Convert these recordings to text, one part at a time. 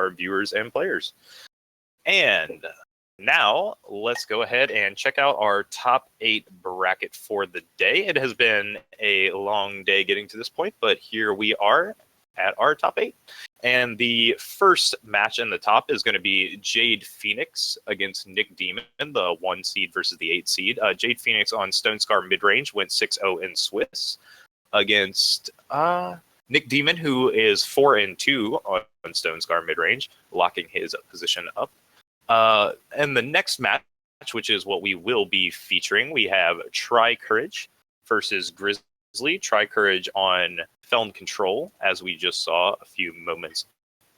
our viewers and players. And now let's go ahead and check out our top 8 bracket for the day. It has been a long day getting to this point, but here we are at our top 8. And the first match in the top is going to be Jade Phoenix against Nick Demon, the 1 seed versus the 8 seed. Jade Phoenix on Stone Scar mid-range went 6-0 in Swiss against Nick Demon, who is 4-2 on Stone Scar mid-range, locking his position up. And the next match, which is what we will be featuring, we have Try Courage versus Grizzly. Try Courage on Felon Control, as we just saw a few moments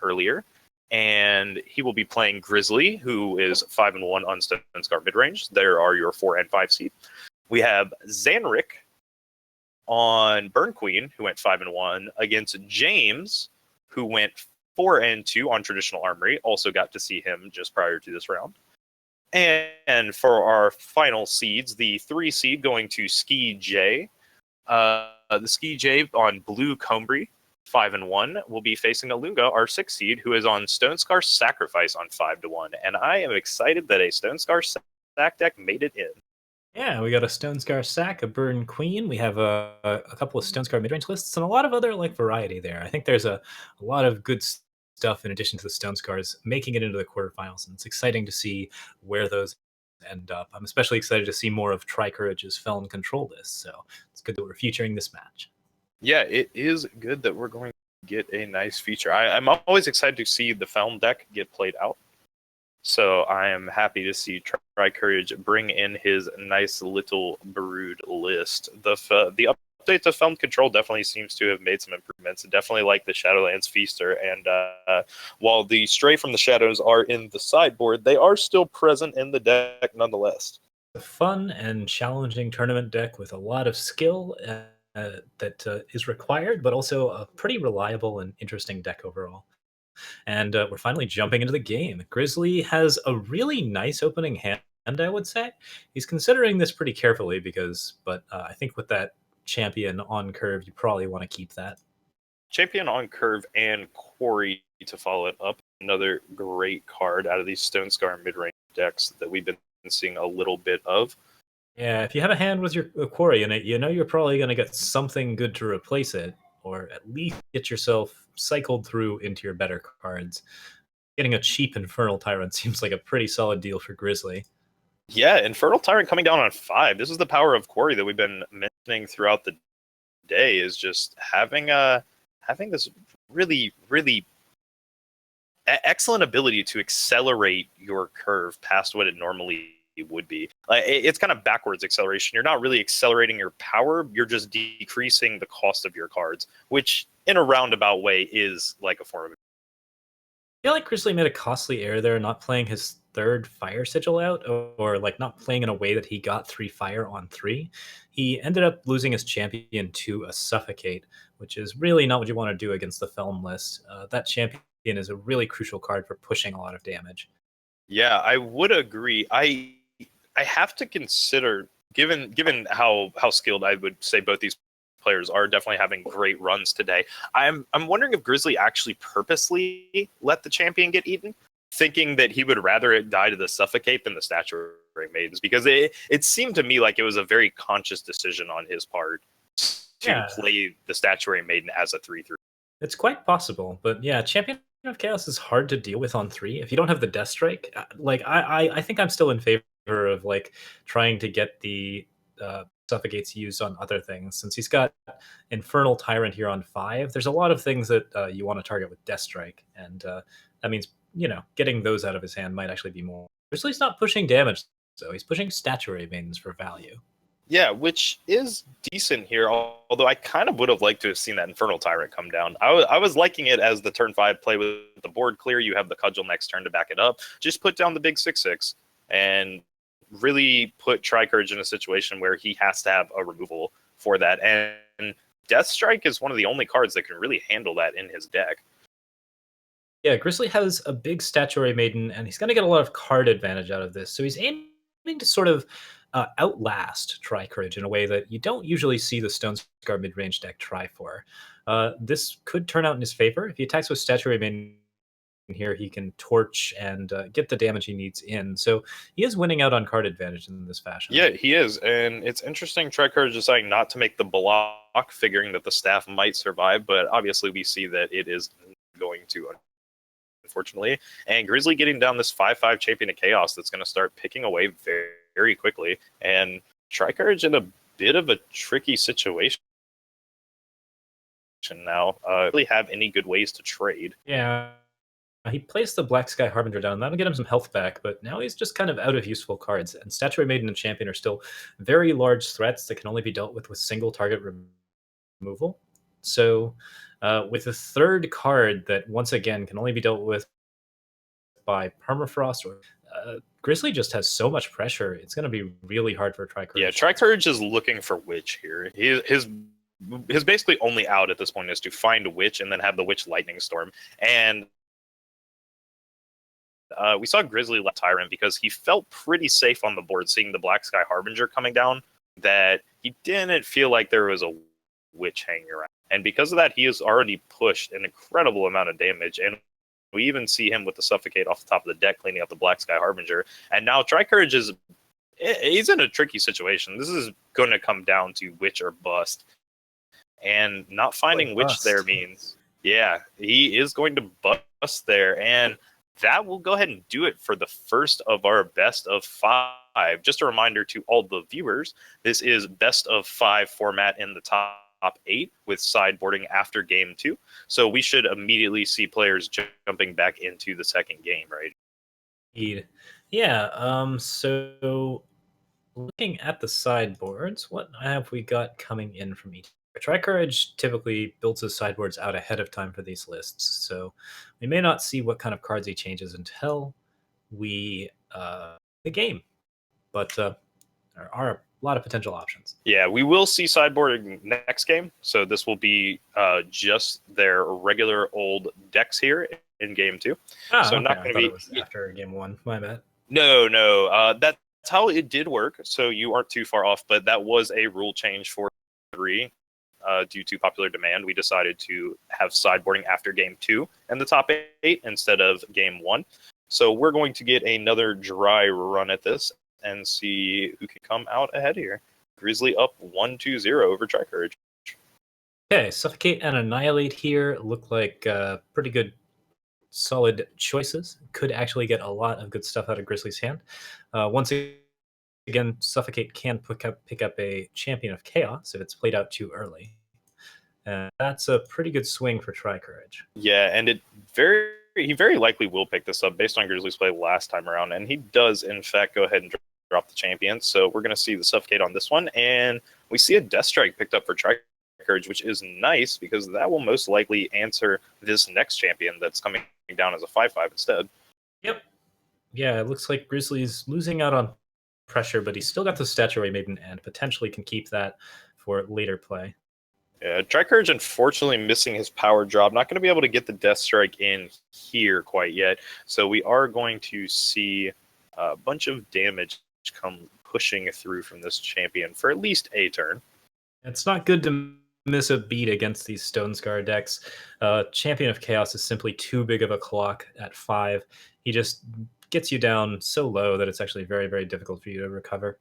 earlier. And he will be playing Grizzly, who is 5-1 on Stone Scar midrange. There are your 4 and 5 seed. We have Zanric on Burn Queen, who went 5-1, against James, who went 4-2 on Traditional Armory. Also got to see him just prior to this round. And for our final seeds, the 3 seed going to Ski J. The Ski J on Blue Combry, 5-1, will be facing Alunga, our 6 seed, who is on Stone Scar Sacrifice on 5-1. And I am excited that a Stone Scar Sack deck made it in. Yeah, we got a Stone Scar Sack, a Burn Queen. We have a couple of Stone Scar midrange lists and a lot of other variety there. I think there's a lot of good stuff in addition to the Stone Scars making it into the quarterfinals, and it's exciting to see where those end up. I'm especially excited to see more of Try Courage's Felon Control list, so it's good that we're featuring this match. Yeah, it is good that we're going to get a nice feature. I'm always excited to see the Felon deck get played out. So I am happy to see Try Courage bring in his nice little brood list. The update to Felon Control definitely seems to have made some improvements. Definitely like the Shadowlands Feaster. And while the Stray from the Shadows are in the sideboard, they are still present in the deck nonetheless. A fun and challenging tournament deck with a lot of skill that is required, but also a pretty reliable and interesting deck overall. And we're finally jumping into the game. Grizzly has a really nice opening hand, I would say. He's considering this pretty carefully but I think with that champion on curve, you probably want to keep that. Champion on curve and Quarry to follow it up. Another great card out of these Stone Scar mid-range decks that we've been seeing a little bit of. Yeah, if you have a hand with your Quarry in it, you know you're probably going to get something good to replace it, or at least get yourself cycled through into your better cards. Getting a cheap Infernal Tyrant seems like a pretty solid deal for Grizzly. Yeah, Infernal Tyrant coming down on 5. This is the power of Quarry that we've been mentioning throughout the day, is just having this really, really excellent ability to accelerate your curve past what it normally would be. It's kind of backwards acceleration. You're not really accelerating your power, you're just decreasing the cost of your cards, which in a roundabout way is like a form of... I feel like Grizzly made a costly error there, not playing his 3rd Fire Sigil out, or not playing in a way that he got 3 fire on 3. He ended up losing his champion to a Suffocate, which is really not what you want to do against the Felm list. That champion is a really crucial card for pushing a lot of damage. Yeah, I would agree. I have to consider, given how skilled I would say both these players are, definitely having great runs today. I'm wondering if Grizzly actually purposely let the champion get eaten, thinking that he would rather it die to the Suffocate than the Statuary Maidens, because it seemed to me like it was a very conscious decision on his part to play the Statuary Maiden as a 3/3. It's quite possible, but yeah, Champion of Chaos is hard to deal with on 3 if you don't have the Death Strike. I think I'm still in favor of trying to get the Suffocates used on other things. Since he's got Infernal Tyrant here on 5, there's a lot of things that you want to target with Death Strike, and that means getting those out of his hand might actually be more. Grizzly's not pushing damage, so he's pushing Statuary Maidens for value. Yeah, which is decent here, although I kind of would have liked to have seen that Infernal Tyrant come down. I was liking it as the turn 5 play with the board clear. You have the Cudgel next turn to back it up. Just put down the big 6/6 and really put Try Courage in a situation where he has to have a removal for that. And Death Strike is one of the only cards that can really handle that in his deck. Yeah, Grizzly has a big Statuary Maiden, and he's going to get a lot of card advantage out of this. So he's aiming to sort of outlast Try Courage in a way that you don't usually see the Stone Scar mid-range deck try for. This could turn out in his favor. If he attacks with Statuary Maiden here, he can torch and get the damage he needs in. So he is winning out on card advantage in this fashion. Yeah, he is. And it's interesting, Tricourage deciding not to make the block, figuring that the staff might survive, but obviously we see that it is going to, unfortunately. And Grizzly getting down this 5-5 Champion of Chaos that's going to start picking away very, very quickly. And Tricourage in a bit of a tricky situation now. Really have any good ways to trade. Yeah. He plays the Black Sky Harbinger down. That'll get him some health back, but now he's just kind of out of useful cards. And Statuary Maiden and Champion are still very large threats that can only be dealt with single target removal. So, with a third card that once again can only be dealt with by Permafrost, or Grizzly just has so much pressure. It's going to be really hard for Tricourage. Yeah, Tricourage is looking for Witch here. His basically only out at this point is to find a Witch and then have the Witch Lightning Storm. And we saw Grizzly let Tyrant because he felt pretty safe on the board seeing the Black Sky Harbinger coming down, that he didn't feel like there was a Witch hanging around. And because of that, he has already pushed an incredible amount of damage. And we even see him with the Suffocate off the top of the deck cleaning up the Black Sky Harbinger. And now Tricourage he's in a tricky situation. This is going to come down to Witch or bust. And not finding Witch there means, yeah, he is going to bust there. And that will go ahead and do it for the first of our best of 5. Just a reminder to all the viewers, this is best of 5 format in the top 8 with sideboarding after game 2. So we should immediately see players jumping back into the second game, right? Yeah. So looking at the sideboards, what have we got coming in from each? Tricourage typically builds his sideboards out ahead of time for these lists, so we may not see what kind of cards he changes until we the game. But there are a lot of potential options. Yeah, we will see sideboarding next game. So this will be just their regular old decks here in game 2. So okay. not going to be it was after game 1. My bad. No. That's how it did work. So you aren't too far off, but that was a rule change for 3. Due to popular demand, we decided to have sideboarding after game 2 and the top 8 instead of game 1. So we're going to get another dry run at this and see who can come out ahead here. Grizzly up 1-2-0 over Tricourage. Okay, Suffocate and Annihilate here look like pretty good, solid choices. Could actually get a lot of good stuff out of Grizzly's hand. Once again, Suffocate can pick up a Champion of Chaos if it's played out too early. And that's a pretty good swing for Tricourage. Yeah, and he very likely will pick this up based on Grizzly's play last time around, and he does, in fact, go ahead and drop the Champion. So we're going to see the Suffocate on this one, and we see a Death Strike picked up for Tricourage, which is nice because that will most likely answer this next Champion that's coming down as a 5-5 instead. Yep. Yeah, it looks like Grizzly's losing out on pressure, but he's still got the Statuary Maiden and potentially can keep that for later play. Yeah, Tricourage unfortunately missing his power drop. Not going to be able to get the Death Strike in here quite yet. So we are going to see a bunch of damage come pushing through from this Champion for at least a turn. It's not good to miss a beat against these Stone Scar decks. Champion of Chaos is simply too big of a clock at 5. He just gets you down so low that it's actually very, very difficult for you to recover.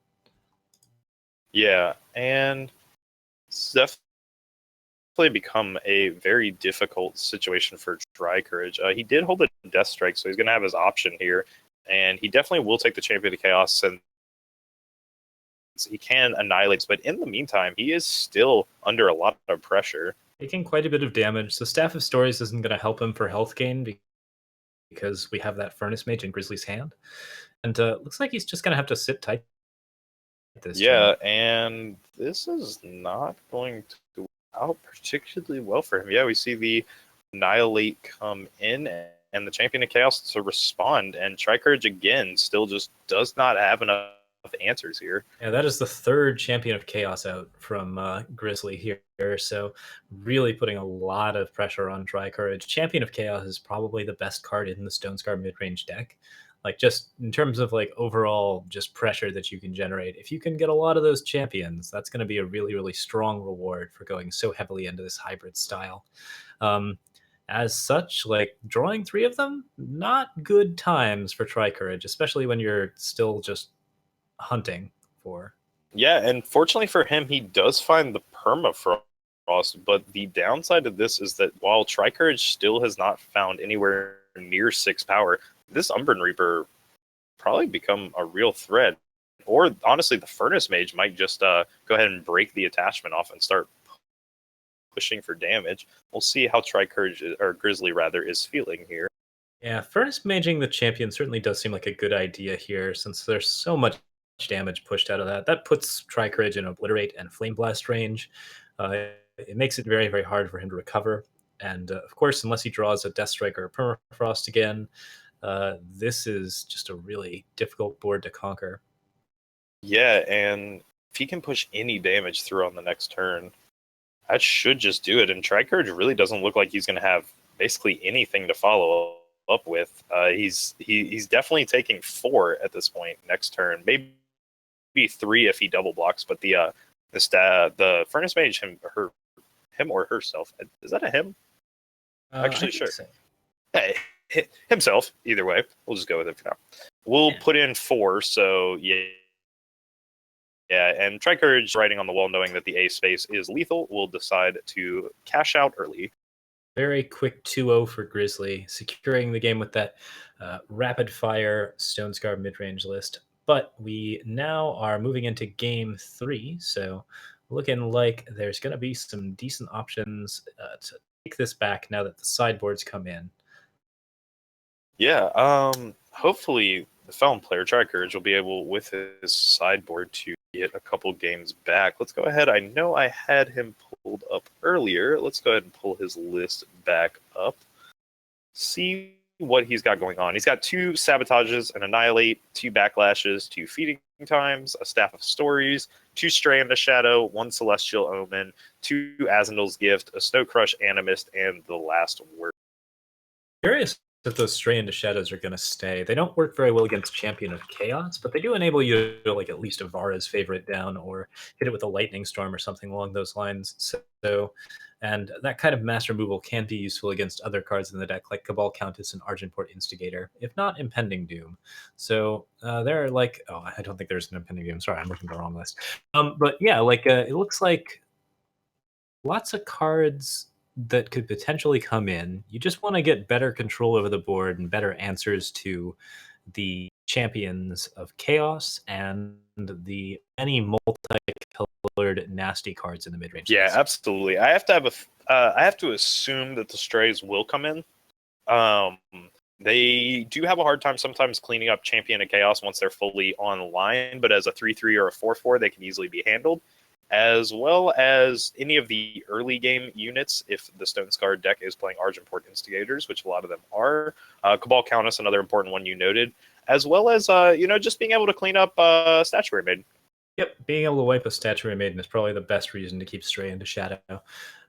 Yeah, and it's definitely become a very difficult situation for Tricourage. He did hold a Death Strike, so he's going to have his option here, and he definitely will take the Champion of Chaos since he can annihilate. But in the meantime, he is still under a lot of pressure. Taking quite a bit of damage. The Staff of Stories isn't going to help him for health gain because we have that Furnace Mage in Grizzly's hand. And looks like he's just going to have to sit tight this turn. And this is not going to go out particularly well for him. Yeah, we see the Annihilate come in and the Champion of Chaos to respond. And Tricourage, again, still just does not have enough answers here. Yeah, that is the third Champion of Chaos out from Grizzly here. So really putting a lot of pressure on Tricourage. Champion of Chaos is probably the best card in the Stone Scar mid-range deck. Like, just in terms of like overall just pressure that you can generate, if you can get a lot of those champions, that's going to be a really, really strong reward for going so heavily into this hybrid style. as such, like drawing three of them, not good times for Tri-Courage, especially when you're still just hunting for. Yeah, and fortunately for him, he does find the permafrost. But the downside of this is that while Tricourage still has not found anywhere near 6 power, this Umbran Reaper probably become a real threat. Or honestly, the Furnace Mage might just go ahead and break the attachment off and start pushing for damage. We'll see how Tricourage or Grizzly rather is feeling here. Yeah, Furnace Maging the champion certainly does seem like a good idea here, since there's so much damage pushed out of that. That puts Tri-Courage in Obliterate and Flame Blast range. It makes it very, very hard for him to recover. And of course, unless he draws a Death Strike or a Permafrost again, this is just a really difficult board to conquer. Yeah, and if he can push any damage through on the next turn, that should just do it. And Tricourage really doesn't look like he's going to have basically anything to follow up with. He's definitely taking 4 at this point next turn, maybe 3 if he double blocks. But the Furnace Mage, him or herself, is that a him? Actually, sure. So. Hey, himself. Either way, we'll just go with it for now. We'll put in 4. So yeah. Yeah, and Tricourage, writing on the wall, knowing that the A space is lethal, will decide to cash out early. Very quick 2-0 for Grizzly, securing the game with that rapid fire Stone Scar mid range list. But we now are moving into game 3, so looking like there's going to be some decent options to take this back now that the sideboards come in. Yeah, hopefully the Felon player, Tricourage, will be able, with his sideboard, to get a couple games back. Let's go ahead. I know I had him pulled up earlier. Let's go ahead and pull his list back up. See what he's got going on. He's got 2 Sabotages, an Annihilate, 2 Backlashes, 2 Feeding Times, a Staff of Stories, 2 Stray into Shadow, 1 Celestial Omen, 2 Azendal's Gift, a Snow Crush Animist, and the Last Word. Curious if those Stray into Shadows are going to stay. They don't work very well against Champion of Chaos, but they do enable you to like at least Avara's favorite down or hit it with a Lightning Storm or something along those lines. So, and that kind of mass removal can be useful against other cards in the deck, like Cabal Countess and Argentport Instigator, if not Impending Doom. So they're like, oh, I don't think there's an Impending Doom. Sorry, I'm looking at the wrong list. But yeah, like it looks like lots of cards that could potentially come in. You just want to get better control over the board and better answers to the champions of chaos and the many multicolored nasty cards in the mid-range. Yeah, absolutely. I have to assume that the Strays will come in. They do have a hard time sometimes cleaning up Champion of Chaos once they're fully online, but as a 3/3 or a 4/4, they can easily be handled, as well as any of the early game units if the Stone Scar deck is playing Argentport Instigators, which a lot of them are. Cabal Countess, another important one you noted, as well as just being able to clean up Statuary Maiden. Yep, being able to wipe a Statuary Maiden is probably the best reason to keep Stray into Shadow.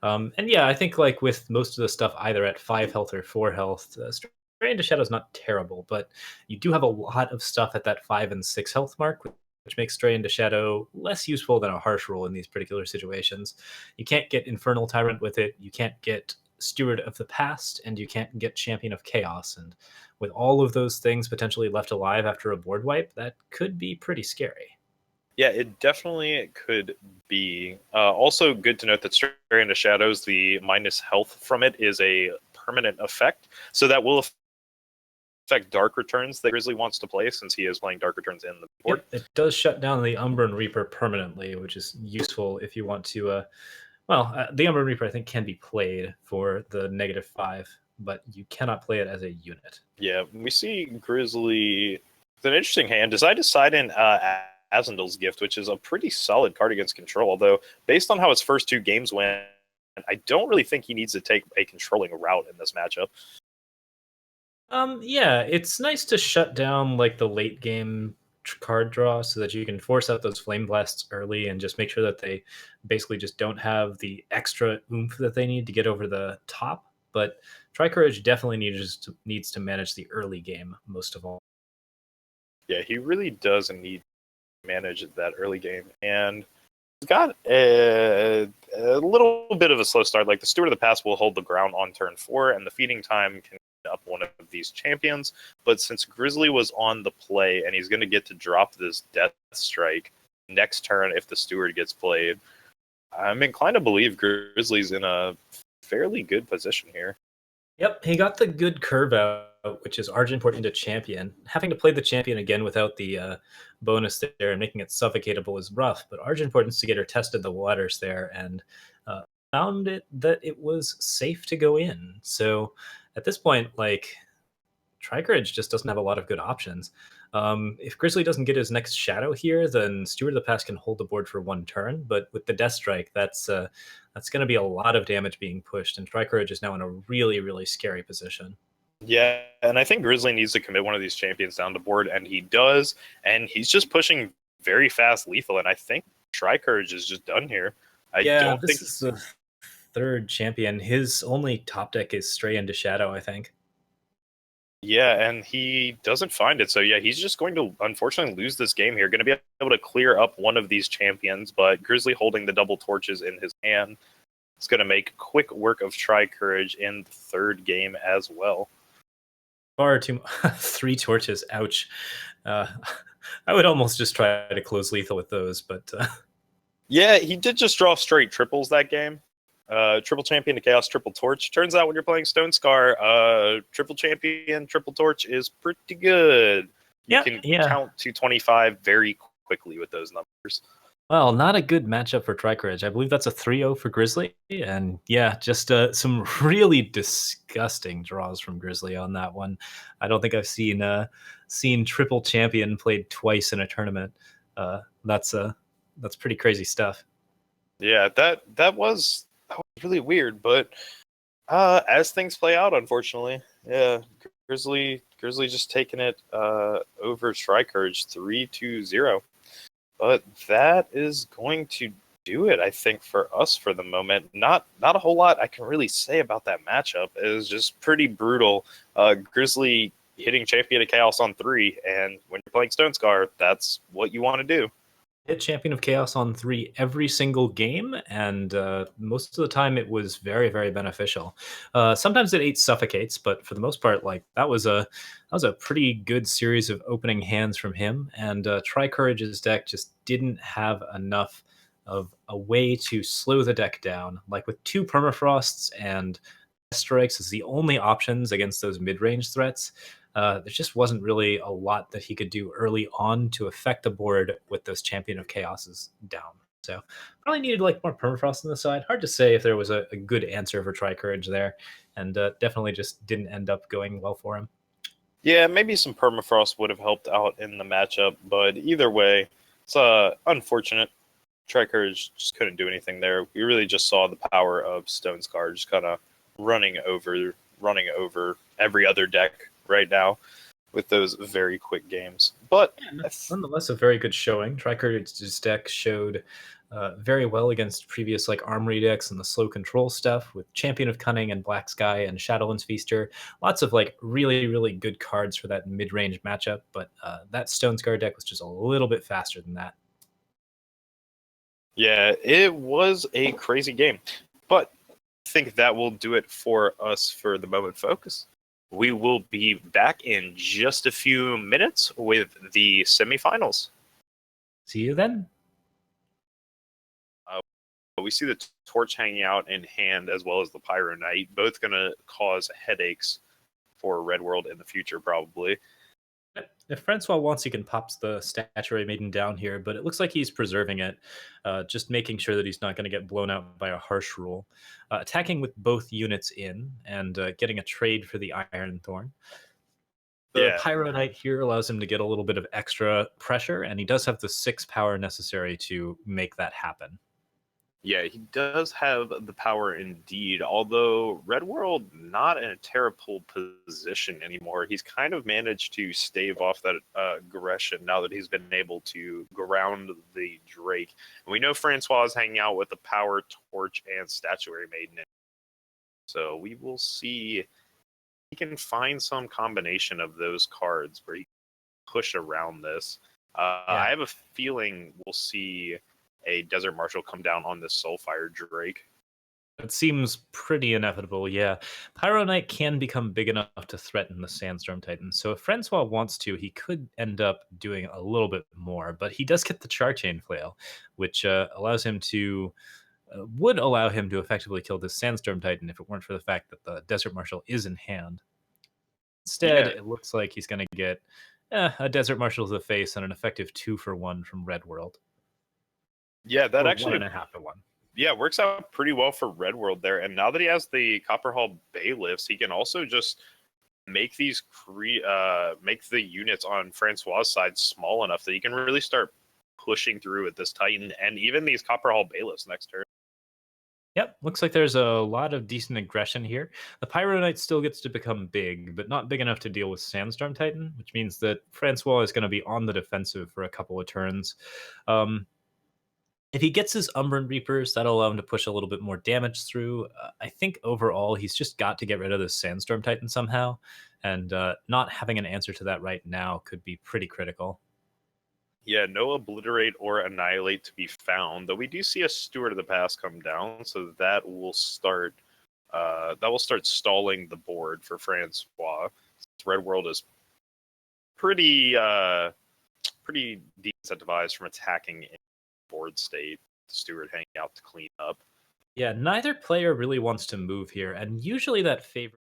And yeah, I think like with most of the stuff either at 5 health or 4 health, Stray into Shadow is not terrible, but you do have a lot of stuff at that 5 and 6 health mark, which makes Stray into Shadow less useful than a Harsh Roll in these particular situations. You can't get Infernal Tyrant with it, you can't get Steward of the Past, and you can't get Champion of Chaos. And with all of those things potentially left alive after a board wipe, that could be pretty scary. Yeah, it definitely could be. Also, good to note that Stray into Shadows, the minus health from it is a permanent effect. So that will affect Dark Returns that Grizzly wants to play since he is playing Dark Returns in the board. Yep, it does shut down the Umbran Reaper permanently, which is useful if you want to. The Umbran Reaper, I think, can be played for the -5, but you cannot play it as a unit. Yeah, we see Grizzly with an interesting hand. Decide in Azendal's Gift, which is a pretty solid card against control, although based on how his first 2 games went, I don't really think he needs to take a controlling route in this matchup. Yeah, it's nice to shut down like the late game card draw so that you can force out those flame blasts early and just make sure that they basically just don't have the extra oomph that they need to get over the top. But Tricourage definitely needs to manage the early game most of all. Yeah, he really does need to manage that early game. And got a little bit of a slow start. Like the Steward of the Pass will hold the ground on turn 4, and the feeding time can up one of these champions. But since Grizzly was on the play and he's going to get to drop this Death Strike next turn if the Steward gets played, I'm inclined to believe Grizzly's in a fairly good position here. Yep, he got the good curve out, which is Argenport into champion. Having to play the champion again without the bonus there and making it suffocateable is rough, but Argenport Instigator tested the waters there and found that it was safe to go in. So at this point, like, Tricourage just doesn't have a lot of good options. If Grizzly doesn't get his next Shadow here, then Steward of the Pass can hold the board for one turn. But with the Death Strike, that's going to be a lot of damage being pushed, and Tricourage is now in a really, really scary position. Yeah, and I think Grizzly needs to commit one of these champions down the board, and he does. And he's just pushing very fast lethal, and I think Tricourage is just done here. I Yeah, don't this think. is the third champion. His only top deck is Stray into Shadow, I think. Yeah, and he doesn't find it. So yeah, he's just going to unfortunately lose this game here. Going to be able to clear up one of these champions, but Grizzly holding the double torches in his hand is going to make quick work of Tricourage in the third game as well. Far too 3 torches. Ouch. I would almost just try to close lethal with those, but Yeah, he did just draw straight triples that game. Triple champion to chaos, triple torch. Turns out when you're playing Stone Scar, triple champion, triple torch is pretty good. You can count to 25 very quickly with those numbers. Well, not a good matchup for Tricourage. I believe that's a 3-0 for Grizzly. And yeah, just some really disgusting draws from Grizzly on that one. I don't think I've seen triple champion played twice in a tournament. That's pretty crazy stuff. Yeah, that was really weird, but as things play out, unfortunately, yeah, Grizzly just taking it over Tricourage 3-2-0. But that is going to do it, I think, for us for the moment. Not a whole lot I can really say about that matchup. It was just pretty brutal. Grizzly hitting Champion of Chaos on 3, and when you're playing Stone Scar, that's what you want to do. Hit Champion of Chaos on 3 every single game, and most of the time it was very, very beneficial. Sometimes it 8 suffocates, but for the most part, like that was a pretty good series of opening hands from him. And Tricourage's deck just didn't have enough of a way to slow the deck down. Like with 2 permafrosts and strikes as the only options against those mid-range threats. There just wasn't really a lot that he could do early on to affect the board with those Champion of Chaoses down. So probably needed like more permafrost on the side. Hard to say if there was a good answer for Tricourage there, and definitely just didn't end up going well for him. Yeah, maybe some permafrost would have helped out in the matchup, but either way, it's unfortunate. Tricourage just couldn't do anything there. We really just saw the power of Stone Scar just kind of running over every other deck right now with those very quick games. But nonetheless, a very good showing. Tricourage's deck showed very well against previous like Armory decks and the slow control stuff with Champion of Cunning and Black Sky and Shadowlands Feaster. Lots of like really, really good cards for that mid-range matchup, but that Stone Scar deck was just a little bit faster than that. yeah, it was a crazy game. But I think that will do it for us for the moment, folks. We will be back in just a few minutes with the semifinals. See you then. We see the torch hanging out in hand as well as the Pyro Knight, both going to cause headaches for Red World in the future, probably. If Francois wants, he can pop the Statuary Maiden down here, but it looks like he's preserving it, just making sure that he's not going to get blown out by a harsh rule. Attacking with both units in and getting a trade for the Iron Thorn. The Pyro Knight here allows him to get a little bit of extra pressure, and he does have the 6 power necessary to make that happen. Yeah, he does have the power indeed, although Red World not in a terrible position anymore. He's kind of managed to stave off that aggression now that he's been able to ground the Drake. And we know Francois is hanging out with the Power Torch and Statuary Maiden. So we will see if he can find some combination of those cards where he can push around this. I have a feeling we'll see a Desert Marshal come down on this Soulfire Drake. It seems pretty inevitable, yeah. Pyro Knight can become big enough to threaten the Sandstorm Titan, so if Francois wants to, he could end up doing a little bit more, but he does get the Charchain Flail, which allows him to would allow him to effectively kill this Sandstorm Titan if it weren't for the fact that the Desert Marshal is in hand. Instead, Yeah, it looks like he's going to get a Desert Marshal to the face and an effective 2-for-1 from Red World. yeah, that Or actually 1.5-to-1. yeah, works out pretty well for Red World there. And now that he has the Copperhall Bailiffs, he can also just make these make the units on Francois' side small enough that he can really start pushing through with this Titan and even these Copperhall Bailiffs next turn. Yep, looks like there's a lot of decent aggression here. The Pyro Knight still gets to become big, but not big enough to deal with Sandstorm Titan, which means that Francois is going to be on the defensive for a couple of turns. If he gets his Umbran Reapers, that'll allow him to push a little bit more damage through. I think overall, he's just got to get rid of this Sandstorm Titan somehow, and not having an answer to that right now could be pretty critical. Yeah, no Obliterate or Annihilate to be found, though we do see a Steward of the Past come down, so that will start stalling the board for Francois. Red World is pretty decentralized from attacking in board state. The Steward hanging out to clean up. Yeah, neither player really wants to move here, and usually that favors.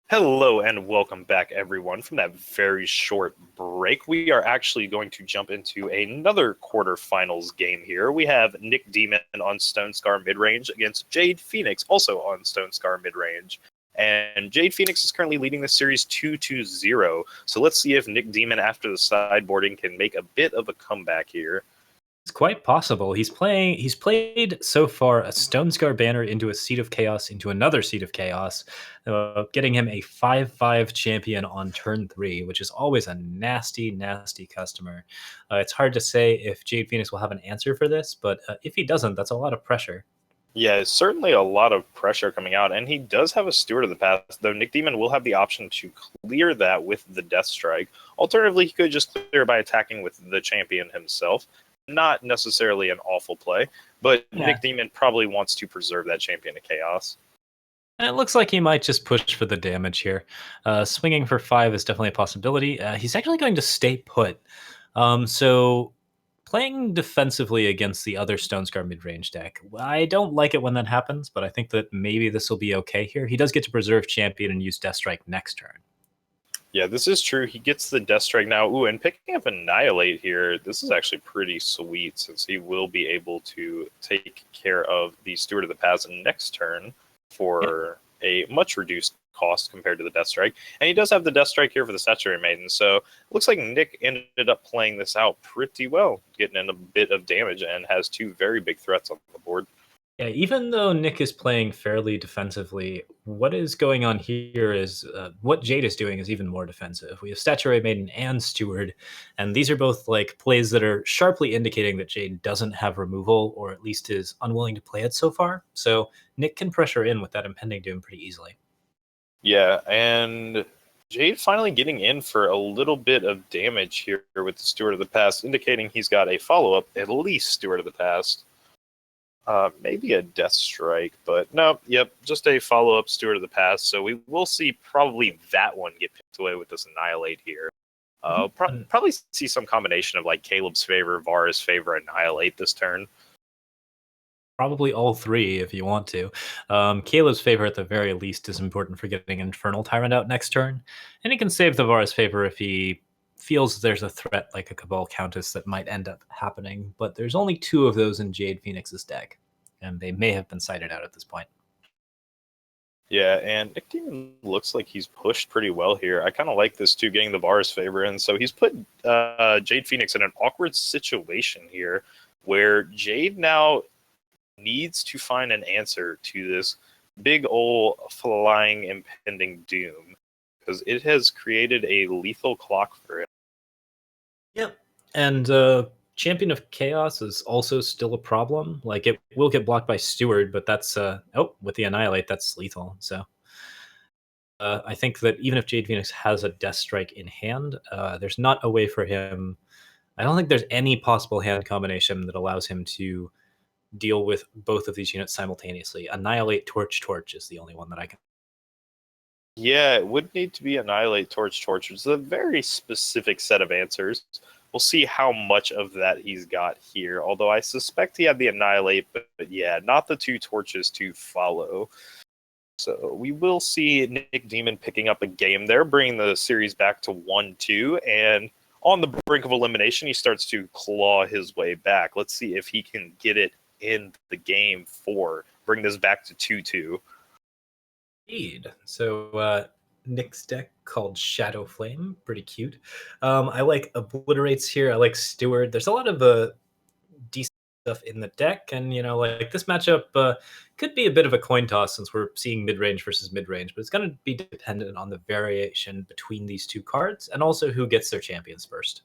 Hello and welcome back, everyone. From that very short break, we are actually going to jump into another quarterfinals game here. We have Nick Demon on Stone Scar midrange against Jade Phoenix, also on Stone Scar midrange. And Jade Phoenix is currently leading the series 2-0. So let's see if Nick Demon, after the sideboarding, can make a bit of a comeback here. It's quite possible. He's played so far a Stone Scar banner into a Seed of Chaos into another Seed of Chaos, getting him a 5/5 champion on turn 3, which is always a nasty, nasty customer. It's hard to say if Jade Phoenix will have an answer for this, but if he doesn't, that's a lot of pressure. Yeah, it's certainly a lot of pressure coming out, and he does have a Steward of the Past, though Nick Demon will have the option to clear that with the Death Strike. Alternatively, he could just clear by attacking with the champion himself. Not necessarily an awful play, but Yeah. Nick Demon probably wants to preserve that Champion of Chaos. And it looks like he might just push for the damage here. Swinging for 5 is definitely a possibility. He's actually going to stay put. So playing defensively against the other Stone Scar mid-range deck, I don't like it when that happens, but I think that maybe this will be okay here. He does get to preserve champion and use Death Strike next turn. Yeah, this is true. He gets the Death Strike now. Ooh, and picking up Annihilate here, this is actually pretty sweet since he will be able to take care of the Steward of the Past next turn for a much reduced cost compared to the Death Strike. And he does have the Death Strike here for the Saturday Maiden, so it looks like Nick ended up playing this out pretty well, getting in a bit of damage and has two very big threats on the board. Yeah, even though Nick is playing fairly defensively, what is going on here is what Jade is doing is even more defensive. We have Statuary Maiden and Steward, and these are both like plays that are sharply indicating that Jade doesn't have removal, or at least is unwilling to play it so far. So Nick can pressure in with that impending doom pretty easily. Yeah, and Jade finally getting in for a little bit of damage here with the Steward of the Past, indicating he's got a follow-up, at least Steward of the Past. Maybe a Death Strike, but no, yep, just a follow-up Steward of the Past. So we will see probably that one get picked away with this Annihilate here. Probably see some combination of like Caleb's favor, Vara's favor, Annihilate this turn. Probably all three if you want to. Caleb's favor at the very least is important for getting Infernal Tyrant out next turn, and he can save the Vara's favor if he feels there's a threat like a Cabal Countess that might end up happening, but there's only 2 of those in Jade Phoenix's deck, and they may have been cited out at this point. Yeah, and Nick Demon looks like he's pushed pretty well here. I kind of like this too, getting the Vara's favor in. So he's put Jade Phoenix in an awkward situation here where Jade now needs to find an answer to this big ol' flying impending doom because it has created a lethal clock for him. Yep. And Champion of Chaos is also still a problem. Like, it will get blocked by Steward, but that's with the Annihilate, that's lethal. So I think that even if Jade Phoenix has a Death Strike in hand, there's not a way for him I don't think there's any possible hand combination that allows him to deal with both of these units simultaneously. Annihilate Torch Torch is the only one that I can. Yeah, it would need to be Annihilate Torch Torch, which is a very specific set of answers. We'll see how much of that he's got here, although I suspect he had the Annihilate, but yeah, not the two torches to follow. So we will see Nick Demon picking up a game there, bringing the series back to 1-2, and on the brink of elimination, he starts to claw his way back. Let's see if he can get it in the game 4, bring this back to 2-2. Indeed. So Nick's deck called Shadow Flame, pretty cute. I like Obliterates here. I like Steward. There's a lot of decent stuff in the deck, and like this matchup could be a bit of a coin toss since we're seeing mid range versus mid range, but it's going to be dependent on the variation between these two cards and also who gets their champions first.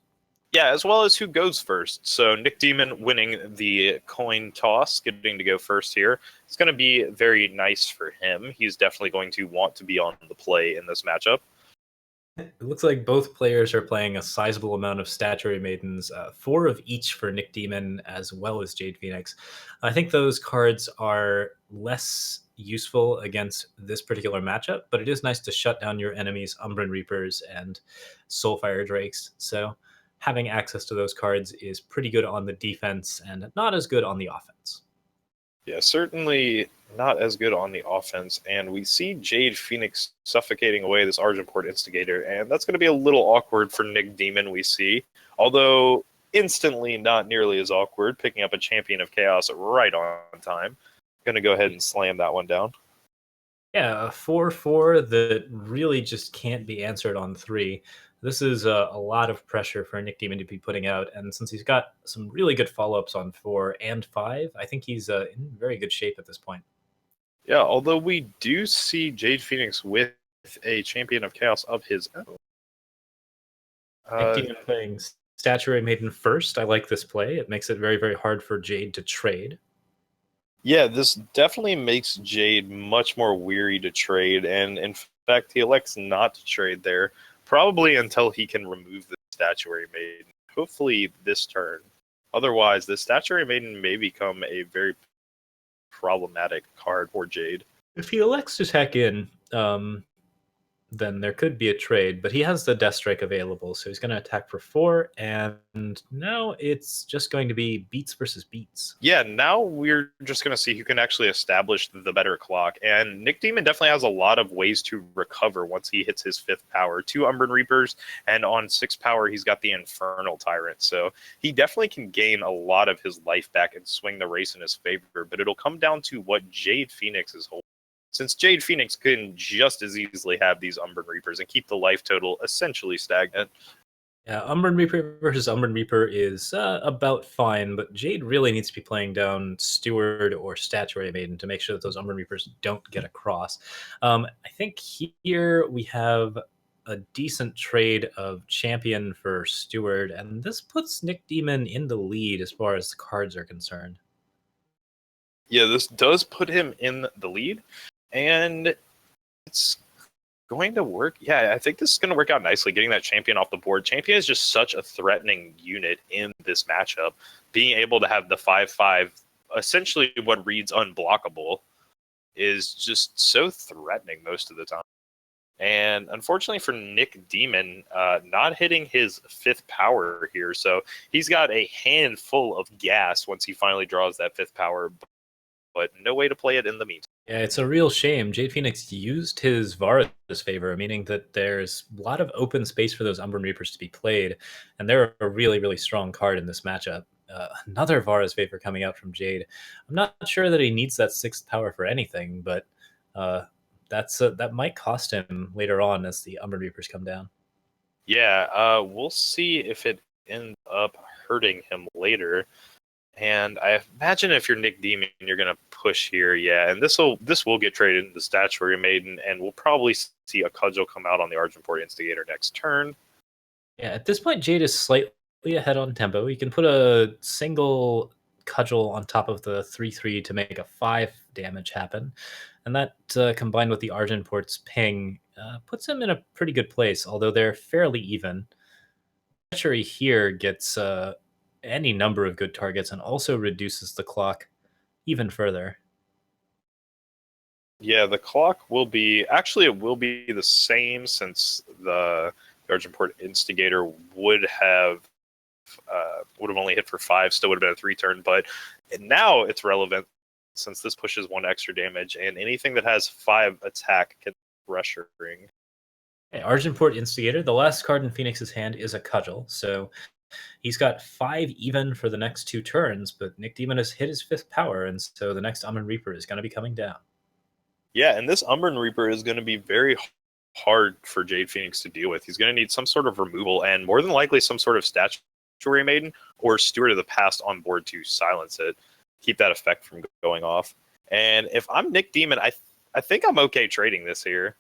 Yeah, as well as who goes first. So Nick Demon winning the coin toss, getting to go first here. It's going to be very nice for him. He's definitely going to want to be on the play in this matchup. It looks like both players are playing a sizable amount of Statuary Maidens, 4 of each for Nick Demon as well as Jade Phoenix. I think those cards are less useful against this particular matchup, but it is nice to shut down your enemy's Umbran Reapers and Soulfire Drakes. So having access to those cards is pretty good on the defense and not as good on the offense. Yeah, certainly not as good on the offense. And we see Jade Phoenix suffocating away this Argenport Instigator, and that's going to be a little awkward for Nick Demon, we see. Although instantly not nearly as awkward, picking up a Champion of Chaos right on time. Going to go ahead and slam that one down. Yeah, a 4/4 that really just can't be answered on 3. This is a lot of pressure for Nick Demon to be putting out, and since he's got some really good follow-ups on 4 and 5, I think he's in very good shape at this point. Yeah, although we do see Jade Phoenix with a Champion of Chaos of his own. Nick Demon playing Statuary Maiden first. I like this play. It makes it very, very hard for Jade to trade. Yeah, this definitely makes Jade much more weary to trade, and in fact, he elects not to trade there, probably until he can remove the Statuary Maiden. Hopefully this turn. Otherwise, the Statuary Maiden may become a very problematic card for Jade. If he elects to tech in, then there could be a trade, but he has the Death Strike available, so he's going to attack for 4, and now it's just going to be beats versus beats. Yeah, now we're just going to see who can actually establish the better clock, and Nick Demon definitely has a lot of ways to recover once he hits his 5th power. 2 Umbran Reapers, and on 6th power, he's got the Infernal Tyrant, so he definitely can gain a lot of his life back and swing the race in his favor, but it'll come down to what Jade Phoenix is holding. Since Jade Phoenix can just as easily have these Umbran Reapers and keep the life total essentially stagnant. Yeah, Umbran Reaper versus Umbran Reaper is about fine, but Jade really needs to be playing down Steward or Statuary Maiden to make sure that those Umbran Reapers don't get across. I think here we have a decent trade of Champion for Steward, and this puts Nick Demon in the lead as far as the cards are concerned. Yeah, this does put him in the lead, and it's going to work. Yeah, I think this is going to work out nicely, getting that Champion off the board. Champion is just such a threatening unit in this matchup. Being able to have the 5/5, essentially what reads unblockable, is just so threatening most of the time. And unfortunately for Nick Demon, not hitting his 5th power here. So he's got a handful of gas once he finally draws that 5th power, but no way to play it in the meantime. Yeah, it's a real shame. Jade Phoenix used his Vara's favor, meaning that there's a lot of open space for those Umbran Reapers to be played, and they're a really, really strong card in this matchup. Another Vara's favor coming out from Jade. I'm not sure that he needs that 6th power for anything, but that might cost him later on as the Umbran Reapers come down. Yeah, we'll see if it ends up hurting him later. And I imagine if you're Nick Demon, you're going to push here, yeah. And this will get traded into the Statuary Maiden, and we'll probably see a Cudgel come out on the Argenport Instigator next turn. Yeah, at this point, Jade is slightly ahead on tempo. You can put a single Cudgel on top of the 3/3 to make a 5 damage happen. And that, combined with the Argenport's ping, puts him in a pretty good place, although they're fairly even. Treachery here gets any number of good targets and also reduces the clock even further. Yeah, the clock will be actually it will be the same since the Argenport Instigator would have only hit for 5, still would have been a 3-turn, but now it's relevant since this pushes 1 extra damage, and anything that has 5 attack can pressure ring. Okay, Argenport Instigator, the last card in Phoenix's hand is a Cudgel, so he's got 5 even for the next 2 turns, but Nick Demon has hit his 5th power, and so the next Umbran Reaper is going to be coming down. Yeah, and this Umbran Reaper is going to be very hard for Jade Phoenix to deal with. He's going to need some sort of removal and more than likely some sort of Statuary Maiden or Steward of the Past on board to silence it, keep that effect from going off. And if I'm Nick Demon, I think I'm okay trading this here.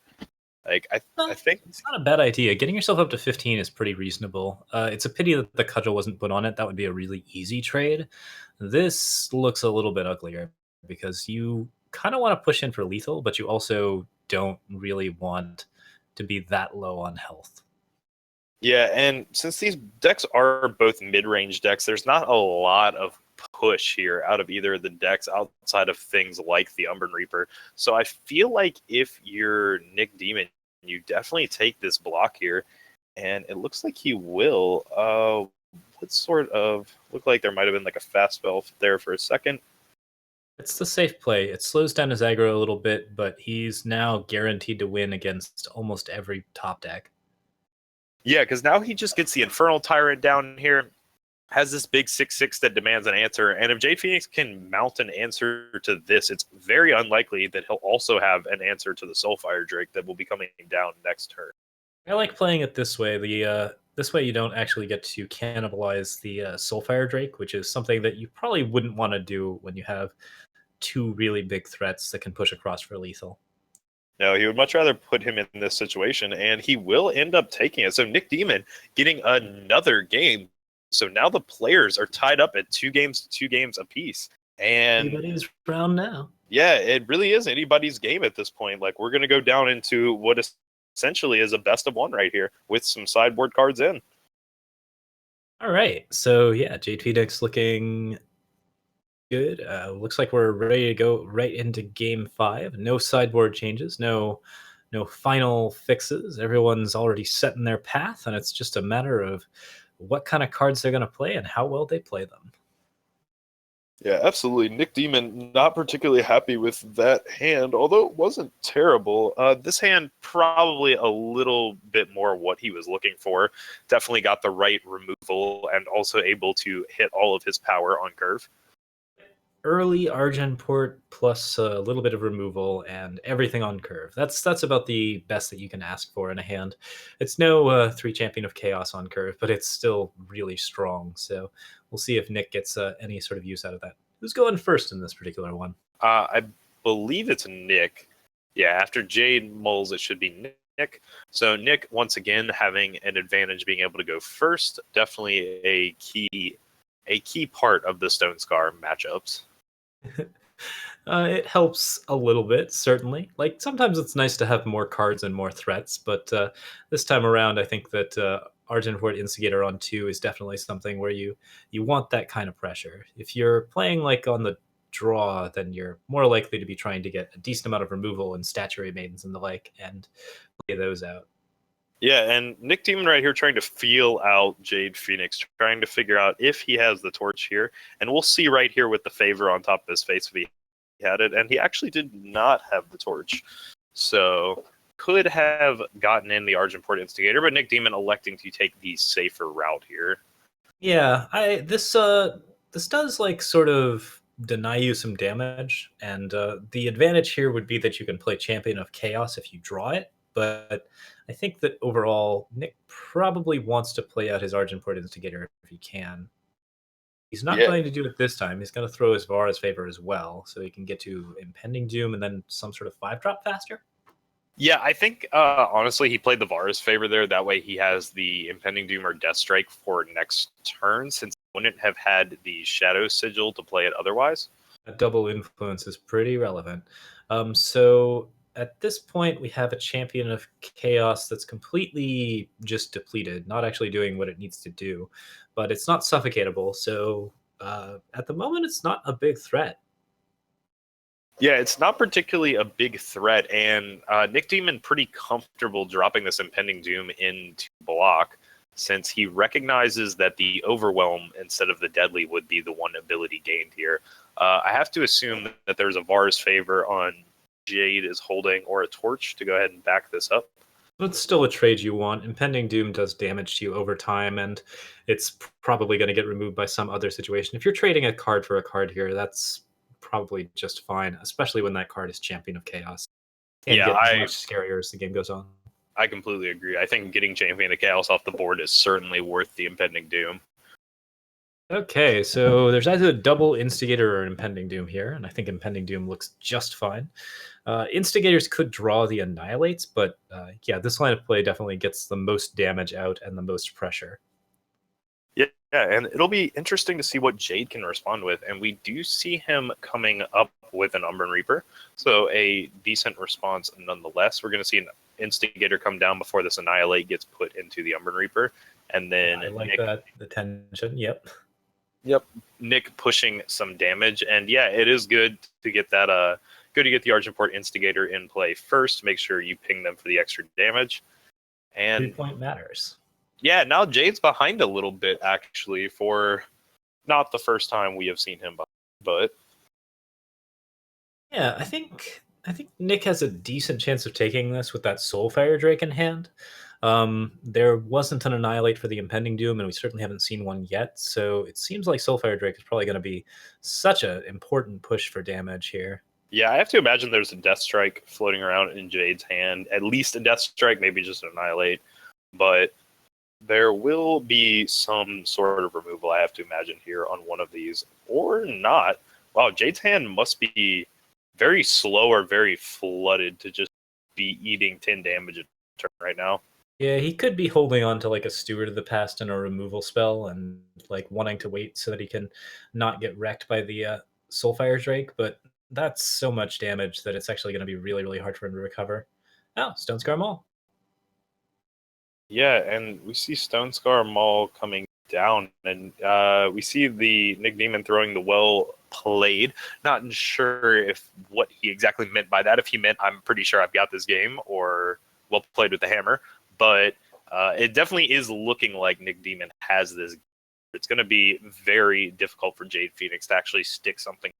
Like I think It's not a bad idea. Getting yourself up to 15 is pretty reasonable. It's a pity that the Cudgel wasn't put on it. That would be a really easy trade. This looks a little bit uglier because you kind of want to push in for lethal, but you also don't really want to be that low on health. yeah, and since these decks are both mid-range decks, there's not a lot of push here out of either of the decks outside of things like the Umbran Reaper. So I feel like if you're Nick Demon, you definitely take this block here, and it looks like he will. What sort of look like there might have been like a fast spell there for a second. It's the safe play. It slows down his aggro a little bit, but he's now guaranteed to win against almost every top deck. Yeah, because now he just gets the Infernal Tyrant down here, has this big 6/6 that demands an answer, and if Jade Phoenix can mount an answer to this, it's very unlikely that he'll also have an answer to the Soulfire Drake that will be coming down next turn. I like playing it this way. This way you don't actually get to cannibalize the Soulfire Drake, which is something that you probably wouldn't want to do when you have 2 really big threats that can push across for lethal. No, he would much rather put him in this situation, and he will end up taking it. So Nick Demon getting another game. So now the players are tied up at 2 games apiece. And Anybody's round now. yeah, it really is anybody's game at this point. Like, we're going to go down into what essentially is a best of 1 right here with some sideboard cards in. All right, so yeah, Jade Phoenix looking good. Looks like we're ready to go right into game 5. No sideboard changes, no final fixes. Everyone's already set in their path, and it's just a matter of what kind of cards they're going to play and how well they play them. Yeah, absolutely. Nick Demon not particularly happy with that hand, although it wasn't terrible. This hand probably a little bit more what he was looking for. Definitely got the right removal and also able to hit all of his power on curve. Early Argenport plus a little bit of removal and everything on curve. That's about the best that you can ask for in a hand. It's no 3 Champion of Chaos on curve, but it's still really strong. So we'll see if Nick gets any sort of use out of that. Who's going first in this particular one? I believe it's Nick. Yeah, after Jade mulls, it should be Nick. So Nick, once again, having an advantage being able to go first. Definitely a key part of the Stone Scar matchups. It helps a little bit, certainly. Like sometimes it's nice to have more cards and more threats, but this time around, I think that Argenport Instigator on 2 is definitely something where you want that kind of pressure. If you're playing like on the draw, then you're more likely to be trying to get a decent amount of removal and Statuary Maidens and the like, and play those out. Yeah, and Nick Demon right here trying to feel out Jade Phoenix, trying to figure out if he has the torch here. And we'll see right here with the favor on top of his face if he had it. And he actually did not have the torch. So could have gotten in the Argenport Instigator, but Nick Demon electing to take the safer route here. Yeah, this does like sort of deny you some damage, and the advantage here would be that you can play Champion of Chaos if you draw it. But I think that overall, Nick probably wants to play out his Argenport Instigator if he can. He's not Yeah, going to do it this time. He's going to throw his Vara's Favor as well, so he can get to Impending Doom and then some sort of 5-drop faster. Yeah, I think honestly he played the Vara's favor there. That way he has the Impending Doom or Death Strike for next turn, since he wouldn't have had the Shadow Sigil to play it otherwise. A double influence is pretty relevant. So at this point, we have a champion of chaos that's completely just depleted, not actually doing what it needs to do, but it's not suffocateable. So at the moment, it's not a big threat. Yeah, it's not particularly a big threat, and Nick Demon pretty comfortable dropping this Impending Doom into block, since he recognizes that the Overwhelm instead of the Deadly would be the one ability gained here. I have to assume that there's a Var's favor on Jade is holding, or a Torch to go ahead and back this up. It's still a trade you want. Impending Doom does damage to you over time, and it's probably going to get removed by some other situation. If you're trading a card for a card here, that's probably just fine, especially when that card is Champion of Chaos. And Yeah, get much scarier as the game goes on. I completely agree. I think getting Champion of Chaos off the board is certainly worth the Impending Doom. Okay, so there's either a double Instigator or an Impending Doom here, and I think Impending Doom looks just fine. Instigators could draw the Annihilates, but yeah, this line of play definitely gets the most damage out and the most pressure. Yeah, and it'll be interesting to see what Jade can respond with, and we do see him coming up with an Umbran Reaper, so a decent response nonetheless. We're going to see an Instigator come down before this Annihilate gets put into the Umbran Reaper, and then I like Nick, that, the tension, yep. Yep, Nick pushing some damage, and yeah, it is good to get that. Good to get the Argenport Instigator in play first. Make sure you ping them for the extra damage, and 3-point matters. yeah, now Jade's behind a little bit actually for not the first time we have seen him behind, but Yeah, I think Nick has a decent chance of taking this with that Soulfire Drake in hand. There wasn't an Annihilate for the Impending Doom, and we certainly haven't seen one yet. So it seems like Soulfire Drake is probably going to be such an important push for damage here. yeah, I have to imagine there's a Death Strike floating around in Jade's hand. At least a Death Strike, maybe just an Annihilate. But there will be some sort of removal, I have to imagine, here on one of these. Or not. Wow, Jade's hand must be very slow or very flooded to just be eating 10 damage a turn right now. Yeah, he could be holding on to like a Steward of the Past and a removal spell, and like wanting to wait so that he can not get wrecked by the Soulfire Drake. But that's so much damage that it's actually going to be really, really hard for him to recover. Oh, Stone Scar Maul. Yeah, and we see Stone Scar Maul coming down, and we see the Nick Demon throwing the well played. Not sure if what he exactly meant by that. If he meant I'm pretty sure I've got this game, or well played with the hammer. But it definitely is looking like Nick Demon has this. It's going to be very difficult for Jade Phoenix to actually stick something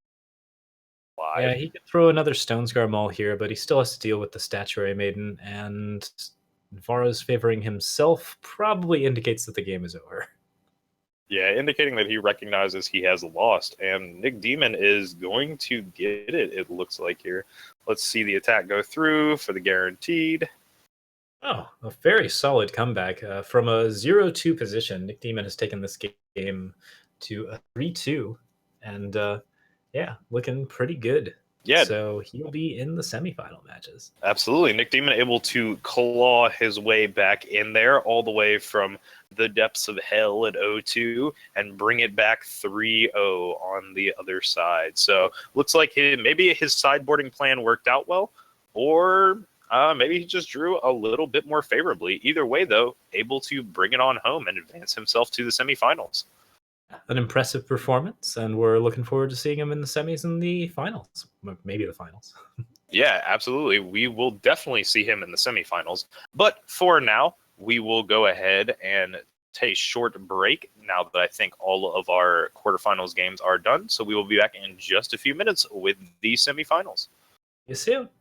live. Yeah, he could throw another Stone Scar Maul here, but he still has to deal with the Statuary Maiden, and Vara's favoring himself probably indicates that the game is over. Yeah, indicating that he recognizes he has lost, and Nick Demon is going to get it, it looks like here. Let's see the attack go through for the guaranteed. Oh, a very solid comeback. From a 0-2 position, Nick Demon has taken this game to a 3-2, and yeah, looking pretty good. Yeah, So he'll be in the semifinal matches. absolutely. Nick Demon able to claw his way back in there all the way from the depths of hell at 0-2 and bring it back 3-0 on the other side. So looks like maybe his sideboarding plan worked out well, or maybe he just drew a little bit more favorably. Either way, though, able to bring it on home and advance himself to the semifinals. An impressive performance, and we're looking forward to seeing him in the semis and the finals, maybe the finals. Yeah, absolutely. We will definitely see him in the semifinals. But for now, we will go ahead and take a short break now that I think all of our quarterfinals games are done. So we will be back in just a few minutes with the semifinals. You see him?